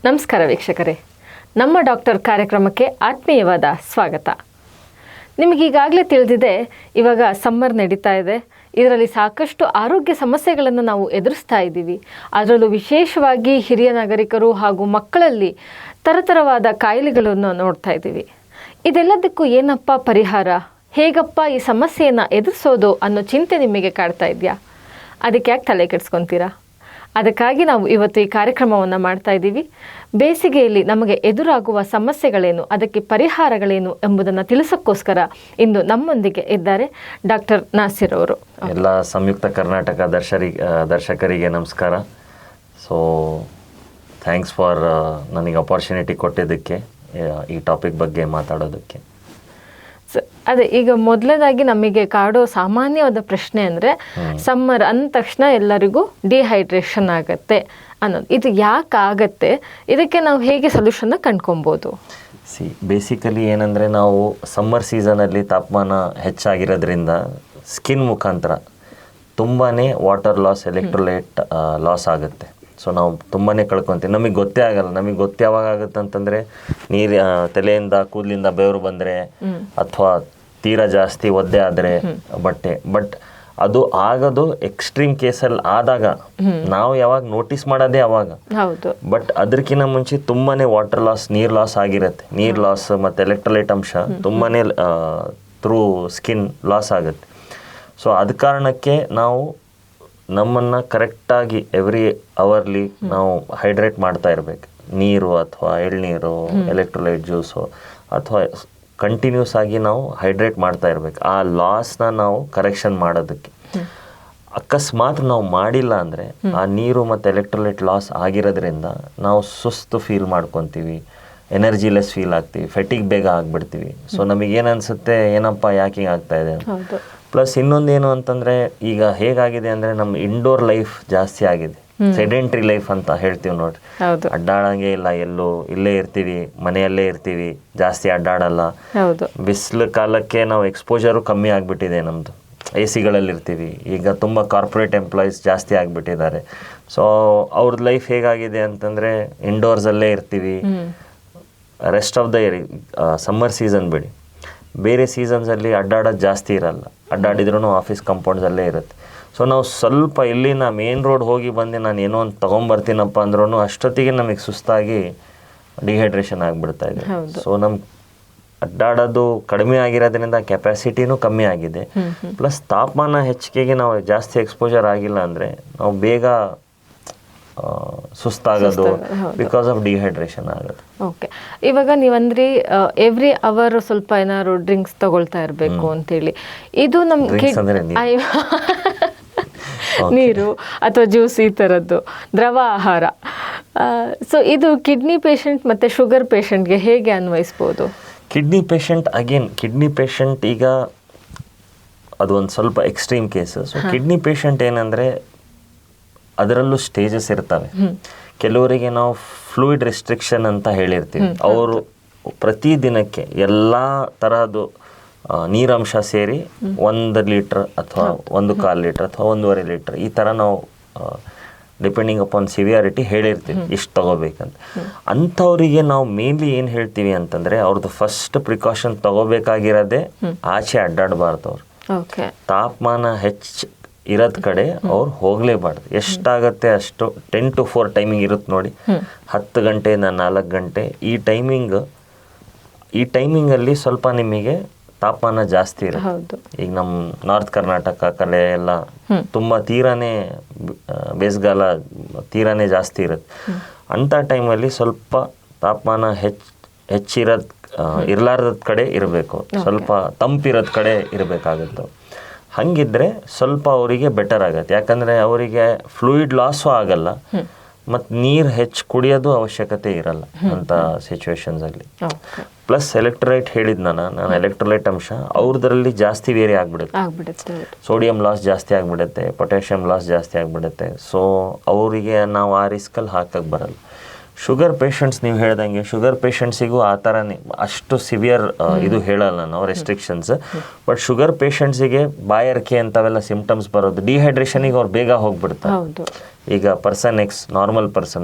ನಮಸ್ಕಾರ ವೀಕ್ಷಕರೇ, ನಮ್ಮ ಡಾಕ್ಟರ್ ಕಾರ್ಯಕ್ರಮಕ್ಕೆ ಆತ್ಮೀಯವಾದ ಸ್ವಾಗತ. ನಿಮಗೀಗಾಗಲೇ ತಿಳಿದಿದೆ, ಇವಾಗ ಸಮ್ಮರ್ ನಡೀತಾ ಇದೆ. ಇದರಲ್ಲಿ ಸಾಕಷ್ಟು ಆರೋಗ್ಯ ಸಮಸ್ಯೆಗಳನ್ನು ನಾವು ಎದುರಿಸ್ತಾ ಇದ್ದೀವಿ. ಅದರಲ್ಲೂ ವಿಶೇಷವಾಗಿ ಹಿರಿಯ ನಾಗರಿಕರು ಹಾಗೂ ಮಕ್ಕಳಲ್ಲಿ ತರತರವಾದ ಕಾಯಿಲೆಗಳನ್ನು ನೋಡ್ತಾ ಇದ್ದೀವಿ. ಇದೆಲ್ಲದಕ್ಕೂ ಏನಪ್ಪ ಪರಿಹಾರ, ಹೇಗಪ್ಪ ಈ ಸಮಸ್ಯೆಯನ್ನು ಎದುರಿಸೋದು ಅನ್ನೋ ಚಿಂತೆ ನಿಮಗೆ ಕಾಡ್ತಾ ಇದೆಯಾ? ಅದಕ್ಕೆ ಯಾಕೆ ತಲೆ ಕೆಡಿಸ್ಕೊತೀರಾ? ಅದಕ್ಕಾಗಿ ನಾವು ಇವತ್ತು ಈ ಕಾರ್ಯಕ್ರಮವನ್ನು ಮಾಡ್ತಾ ಇದ್ದೀವಿ. ಬೇಸಿಗೆಯಲ್ಲಿ ನಮಗೆ ಎದುರಾಗುವ ಸಮಸ್ಯೆಗಳೇನು, ಅದಕ್ಕೆ ಪರಿಹಾರಗಳೇನು ಎಂಬುದನ್ನು ತಿಳಿಸೋಕ್ಕೋಸ್ಕರ ಇಂದು ನಮ್ಮೊಂದಿಗೆ ಇದ್ದಾರೆ ಡಾಕ್ಟರ್ ನಾಸಿರ್ ಅವರು. ಎಲ್ಲ ಸಂಯುಕ್ತ ಕರ್ನಾಟಕ ದರ್ಶಕರಿಗೆ ನಮಸ್ಕಾರ. ಸೊ ಥ್ಯಾಂಕ್ಸ್ ಫಾರ್ ನನಗೆ ಅಪಾರ್ಚುನಿಟಿ ಕೊಟ್ಟಿದ್ದಕ್ಕೆ ಈ ಟಾಪಿಕ್ ಬಗ್ಗೆ ಮಾತಾಡೋದಕ್ಕೆ. ಅದೇ, ಈಗ ಮೊದಲನೇದಾಗಿ ನಮಗೆ ಕಾಡೋ ಸಾಮಾನ್ಯವಾದ ಪ್ರಶ್ನೆ ಅಂದರೆ, ಸಮ್ಮರ್ ಅಂದ ತಕ್ಷಣ ಎಲ್ಲರಿಗೂ ಡಿಹೈಡ್ರೇಷನ್ ಆಗತ್ತೆ ಅನ್ನೋದು. ಇದು ಯಾಕೆ ಆಗತ್ತೆ, ಇದಕ್ಕೆ ನಾವು ಹೇಗೆ ಸೊಲ್ಯೂಷನ್ನ ಕಂಡ್ಕೊಬೋದು? ಬೇಸಿಕಲಿ ಏನಂದರೆ, ನಾವು ಸಮ್ಮರ್ ಸೀಸನಲ್ಲಿ ತಾಪಮಾನ ಹೆಚ್ಚಾಗಿರೋದ್ರಿಂದ ಸ್ಕಿನ್ ಮುಖಾಂತರ ತುಂಬಾ ವಾಟರ್ ಲಾಸ್, ಎಲೆಕ್ಟ್ರೋಲೈಟ್ ಲಾಸ್ ಆಗುತ್ತೆ. ಸೊ ನಾವು ತುಂಬಾ ಕಳ್ಕೊತೀವಿ. ನಮಗೆ ಗೊತ್ತೇ ಆಗಲ್ಲ. ನಮಗೆ ಗೊತ್ತು ಯಾವಾಗ ಆಗುತ್ತೆ ಅಂತಂದರೆ, ನೀರು ತಲೆಯಿಂದ ಕೂದಲಿಂದ ಬೆವರು ಬಂದರೆ ಅಥವಾ ತೀರಾ ಜಾಸ್ತಿ ಒದ್ದೆ ಆದರೆ ಬಟ್ ಅದು ಆಗೋದು ಎಕ್ಸ್ಟ್ರೀಮ್ ಕೇಸಲ್ಲಿ ಆದಾಗ ನಾವು ಯಾವಾಗ ನೋಟಿಸ್ ಮಾಡೋದೇ ಅವಾಗ. ಬಟ್ ಅದಕ್ಕಿಂತ ಮುಂಚೆ ತುಂಬಾ ವಾಟರ್ ಲಾಸ್, ನೀರು ಲಾಸ್ ಆಗಿರುತ್ತೆ. ನೀರು ಲಾಸ್ ಮತ್ತು ಎಲೆಕ್ಟ್ರೋಲೈಟ್ ಅಂಶ ತುಂಬಾ ಥ್ರೂ ಸ್ಕಿನ್ ಲಾಸ್ ಆಗುತ್ತೆ. ಸೊ ಅದ ಕಾರಣಕ್ಕೆ ನಾವು ನಮ್ಮನ್ನು ಕರೆಕ್ಟಾಗಿ ಎವ್ರಿ ಅವರ್ಲಿ ನಾವು ಹೈಡ್ರೇಟ್ ಮಾಡ್ತಾ ಇರಬೇಕು. ನೀರು ಅಥವಾ ಎಳ್ನೀರು, ಎಲೆಕ್ಟ್ರೋಲೈಟ್ ಜ್ಯೂಸು ಅಥವಾ ಕಂಟಿನ್ಯೂಸ್ ಆಗಿ ನಾವು ಹೈಡ್ರೇಟ್ ಮಾಡ್ತಾ ಇರಬೇಕು, ಆ ಲಾಸ್ನ ನಾವು ಕರೆಕ್ಷನ್ ಮಾಡೋದಕ್ಕೆ. ಅಕಸ್ಮಾತ್ ನಾವು ಮಾಡಿಲ್ಲ ಅಂದರೆ ಆ ನೀರು ಮತ್ತು ಎಲೆಕ್ಟ್ರೋಲೈಟ್ ಲಾಸ್ ಆಗಿರೋದ್ರಿಂದ ನಾವು ಸುಸ್ತು ಫೀಲ್ ಮಾಡ್ಕೊತೀವಿ, ಎನರ್ಜಿಲೆಸ್ ಫೀಲ್ ಆಗ್ತೀವಿ, ಫೆಟಿಗ್ ಬೇಗ ಆಗಿಬಿಡ್ತೀವಿ. ಸೊ ನಮಗೇನು ಅನಿಸುತ್ತೆ, ಏನಪ್ಪ ಯಾಕೆ ಹಿಂಗೆ ಆಗ್ತಾ ಇದೆ ಅಂತ. ಪ್ಲಸ್ ಇನ್ನೊಂದೇನು ಅಂತಂದರೆ, ಈಗ ಹೇಗಾಗಿದೆ ಅಂದರೆ ನಮ್ಮ ಇಂಡೋರ್ ಲೈಫ್ ಜಾಸ್ತಿ ಆಗಿದೆ. ಸೆಡೆಂಟ್ರಿ ಲೈಫ್ ಅಂತ ಹೇಳ್ತೀವಿ ನೋಡ್ರಿ. ಅಡ್ಡಾಡಂಗೆ ಇಲ್ಲ, ಎಲ್ಲೂ ಇಲ್ಲೇ ಇರ್ತೀವಿ, ಮನೆಯಲ್ಲೇ ಇರ್ತೀವಿ, ಜಾಸ್ತಿ ಅಡ್ಡಾಡಲ್ಲ. ಬಿಸಿಲು ಕಾಲಕ್ಕೆ ನಾವು ಎಕ್ಸ್ಪೋಜರು ಕಮ್ಮಿ ಆಗಿಬಿಟ್ಟಿದೆ ನಮ್ಮದು. ಎ ಸಿಗಳಲ್ಲಿ ಇರ್ತೀವಿ. ಈಗ ತುಂಬ ಕಾರ್ಪೊರೇಟ್ ಎಂಪ್ಲಾಯೀಸ್ ಜಾಸ್ತಿ ಆಗಿಬಿಟ್ಟಿದ್ದಾರೆ. ಸೊ ಅವ್ರದ್ದು ಲೈಫ್ ಹೇಗಾಗಿದೆ ಅಂತಂದರೆ, ಇಂಡೋರ್ಸಲ್ಲೇ ಇರ್ತೀವಿ. Rest of the year, summer season ಬಿಡಿ, ಬೇರೆ ಸೀಸನ್ಸಲ್ಲಿ ಅಡ್ಡಾಡೋದು ಜಾಸ್ತಿ ಇರಲ್ಲ. ಅಡ್ಡಾಡಿದ್ರೂ ಆಫೀಸ್ ಕಂಪೌಂಡ್ಸಲ್ಲೇ ಇರುತ್ತೆ. ಸೊ ನಾವು ಸ್ವಲ್ಪ ಇಲ್ಲಿನ ಮೇನ್ ರೋಡ್ ಹೋಗಿ ಬಂದು ನಾನು ಏನೋ ಒಂದು ತೊಗೊಂಬರ್ತೀನಪ್ಪ ಅಂದ್ರೂ ಅಷ್ಟೊತ್ತಿಗೆ ನಮಗೆ ಸುಸ್ತಾಗಿ ಡಿಹೈಡ್ರೇಷನ್ ಆಗಿಬಿಡ್ತಾ ಇದೆ. ಸೊ ನಮ್ಗೆ ಅಡ್ಡಾಡೋದು ಕಡಿಮೆ ಆಗಿರೋದ್ರಿಂದ ಕೆಪಾಸಿಟಿನೂ ಕಮ್ಮಿ ಆಗಿದೆ. ಪ್ಲಸ್ ತಾಪಮಾನ ಹೆಚ್ಚಿಗೆಗೆ ನಾವು ಜಾಸ್ತಿ ಎಕ್ಸ್ಪೋಜರ್ ಆಗಿಲ್ಲ ಅಂದರೆ ನಾವು ಬೇಗ ಸುಸ್ತಾಗೋದು ಬಿಕಾಸ್ ಆಫ್ ಡಿಹೈಡ್ರೇಷನ್ ಆಗೋದು. ಓಕೆ, ಇವಾಗ ನೀವಂದ್ರಿ ಎವ್ರಿ ಅವರ್ ಸ್ವಲ್ಪ ಏನಾದ್ರು ಡ್ರಿಂಕ್ಸ್ ತಗೊಳ್ತಾ ಇರಬೇಕು ಅಂತೇಳಿ. ಇದು ನಮ್ಗೆ ನೀರು ಅಥವಾ ಜ್ಯೂಸ್, ಈ ಥರದ್ದು ದ್ರವ ಆಹಾರ. ಸೊ ಇದು ಕಿಡ್ನಿ ಪೇಷಂಟ್ ಮತ್ತು ಶುಗರ್ ಪೇಷಂಟ್ಗೆ ಹೇಗೆ ಅನ್ವಯಿಸ್ಬೋದು? ಕಿಡ್ನಿ ಪೇಷಂಟ್ ಈಗ ಅದು ಒಂದು ಸ್ವಲ್ಪ extreme case. So kidney patient ಏನಂದರೆ, ಅದರಲ್ಲೂ ಸ್ಟೇಜಸ್ ಇರ್ತವೆ. ಕೆಲವರಿಗೆ ನಾವು ಫ್ಲೂಯಿಡ್ ರೆಸ್ಟ್ರಿಕ್ಷನ್ ಅಂತ ಹೇಳಿರ್ತೀವಿ. ಅವರು ಪ್ರತಿದಿನಕ್ಕೆ ಎಲ್ಲ ತರಹದ್ದು ನೀರಂಶ ಸೇರಿ 1 ಲೀಟ್ರ್ ಅಥವಾ 1.25 ಲೀಟ್ರ್ ಅಥವಾ 1.5 ಲೀಟ್ರ್ ಈ ಥರ ನಾವು ಡಿಪೆಂಡಿಂಗ್ ಅಪಾನ್ ಸಿವಿಯಾರಿಟಿ ಹೇಳಿರ್ತೀವಿ ಇಷ್ಟು ತಗೋಬೇಕಂತ. ಅಂಥವರಿಗೆ ನಾವು ಮೇನ್ಲಿ ಏನು ಹೇಳ್ತೀವಿ ಅಂತಂದರೆ, ಅವ್ರದ್ದು ಫಸ್ಟ್ ಪ್ರಿಕಾಷನ್ ತಗೋಬೇಕಾಗಿರೋದೇ ಆಚೆ ಅಡ್ಡಾಡಬಾರ್ದು. ಅವ್ರು ತಾಪಮಾನ ಇರೋದ್ ಕಡೆ ಅವ್ರು ಹೋಗಲೇಬಾರ್ದು. ಎಷ್ಟಾಗತ್ತೆ ಅಷ್ಟು 10 to 4 ಟೈಮಿಂಗ್ ಇರುತ್ತೆ ನೋಡಿ. 10 ಗಂಟೆಯಿಂದ 4 ಗಂಟೆ ಈ ಟೈಮಿಂಗಲ್ಲಿ ಸ್ವಲ್ಪ ನಿಮಗೆ ತಾಪಮಾನ ಜಾಸ್ತಿ ಇರುತ್ತೆ. ಈಗ ನಮ್ಮ ನಾರ್ತ್ ಕರ್ನಾಟಕ ಕಡೆ ಎಲ್ಲ ತುಂಬ ತೀರಾನೇ ಬೇಸಿಗೆಗಾಲ ತೀರಾನೇ ಜಾಸ್ತಿ ಇರುತ್ತೆ. ಅಂಥ ಟೈಮಲ್ಲಿ ಸ್ವಲ್ಪ ತಾಪಮಾನ ಹೆಚ್ಚಿರೋದು ಇರಲಾರ್ದ ಕಡೆ ಇರಬೇಕು, ಸ್ವಲ್ಪ ತಂಪಿರೋದ್ ಕಡೆ ಇರಬೇಕಾಗುತ್ತೆ. ಹಂಗಿದ್ರೆ ಸ್ವಲ್ಪ ಅವರಿಗೆ ಬೆಟರ್ ಆಗುತ್ತೆ. ಯಾಕಂದರೆ ಅವರಿಗೆ ಫ್ಲೂಯಿಡ್ ಲಾಸು ಆಗಲ್ಲ ಮತ್ತು ನೀರು ಹೆಚ್ಚು ಕುಡಿಯೋದು ಅವಶ್ಯಕತೆ ಇರಲ್ಲ ಅಂಥ ಸಿಚುವೇಶನ್ಸಲ್ಲಿ. ಪ್ಲಸ್ ಎಲೆಕ್ಟ್ರೋಲೈಟ್ ಹೇಳಿದ್ ನಾನು ಎಲೆಕ್ಟ್ರೋಲೈಟ್ ಅಂಶ ಅವ್ರದ್ರಲ್ಲಿ ಜಾಸ್ತಿ ವೇರಿ ಆಗಿಬಿಡುತ್ತೆ. ಸೋಡಿಯಂ ಲಾಸ್ ಜಾಸ್ತಿ ಆಗಿಬಿಡುತ್ತೆ, ಪೊಟ್ಯಾಷಿಯಮ್ ಲಾಸ್ ಜಾಸ್ತಿ ಆಗಿಬಿಡುತ್ತೆ. ಸೊ ಅವರಿಗೆ ನಾವು ಆ ರಿಸ್ಕಲ್ಲಿ ಹಾಕಕ್ಕೆ ಬರಲ್ಲ. ಶುಗರ್ ಪೇಷಂಟ್ಸ್ ನೀವು ಹೇಳ್ದಂಗೆ ಶುಗರ್ ಪೇಷಂಟ್ಸಿಗೂ ಆ ಥರನೇ ಅಷ್ಟು ಸಿವಿಯರ್ ಇದು ಹೇಳಲ್ಲ ನಾವು ರೆಸ್ಟ್ರಿಕ್ಷನ್ಸ್. ಬಟ್ ಶುಗರ್ ಪೇಷಂಟ್ಸಿಗೆ ಬಾಯಾರಿಕೆ ಅಂಥವೆಲ್ಲ ಸಿಂಪ್ಟಮ್ಸ್ ಬರೋದು ಡಿಹೈಡ್ರೇಷನಿಗೆ ಅವ್ರು ಬೇಗ ಹೋಗ್ಬಿಡ್ತಾರೆ. ಹೌದು. ಈಗ person X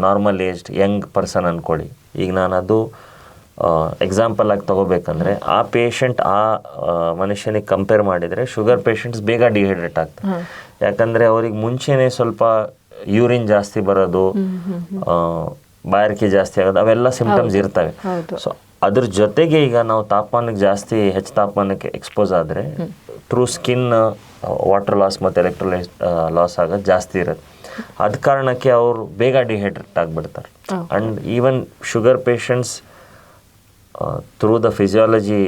normal aged Young person ಅಂದ್ಕೊಳ್ಳಿ. ಈಗ ನಾನು ಅದು ಎಕ್ಸಾಂಪಲ್ ಆಗಿ ತಗೋಬೇಕಂದ್ರೆ ಆ ಪೇಷಂಟ್ ಆ ಮನುಷ್ಯನಿಗೆ ಕಂಪೇರ್ ಮಾಡಿದರೆ ಶುಗರ್ ಪೇಷಂಟ್ಸ್ ಬೇಗ ಡಿಹೈಡ್ರೇಟ್ ಆಗ್ತಾರೆ. ಯಾಕಂದರೆ ಅವ್ರಿಗೆ ಮುಂಚೆನೇ ಸ್ವಲ್ಪ ಯೂರಿನ್ ಜಾಸ್ತಿ ಬರೋದು, ಬಾಯಾರಿಕೆ ಜಾಸ್ತಿ ಆಗೋದು, ಅವೆಲ್ಲ ಸಿಂಪ್ಟಮ್ಸ್ ಇರ್ತವೆ. ಸೊ ಅದ್ರ ಜೊತೆಗೆ ಈಗ ನಾವು ತಾಪಮಾನಕ್ಕೆ ಹೆಚ್ಚು ತಾಪಮಾನಕ್ಕೆ ಎಕ್ಸ್ಪೋಸ್ ಆದರೆ ಥ್ರೂ ಸ್ಕಿನ್ ವಾಟರ್ ಲಾಸ್ ಮತ್ತು ಎಲೆಕ್ಟ್ರೋಲೈಟ್ ಲಾಸ್ ಆಗೋದು ಜಾಸ್ತಿ ಇರುತ್ತೆ. ಅದ ಕಾರಣಕ್ಕೆ ಅವರು ಬೇಗ ಡಿಹೈಡ್ರೇಟ್ ಆಗಿಬಿಡ್ತಾರೆ. And even sugar patients through the physiology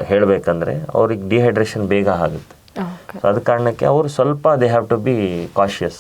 ಹೇಳಬೇಕಂದ್ರೆ ಅವ್ರಿಗೆ ಡಿಹೈಡ್ರೇಷನ್ ಬೇಗ ಆಗುತ್ತೆ. ಅದ ಕಾರಣಕ್ಕೆ ಅವರು ಸ್ವಲ್ಪ they have to be cautious.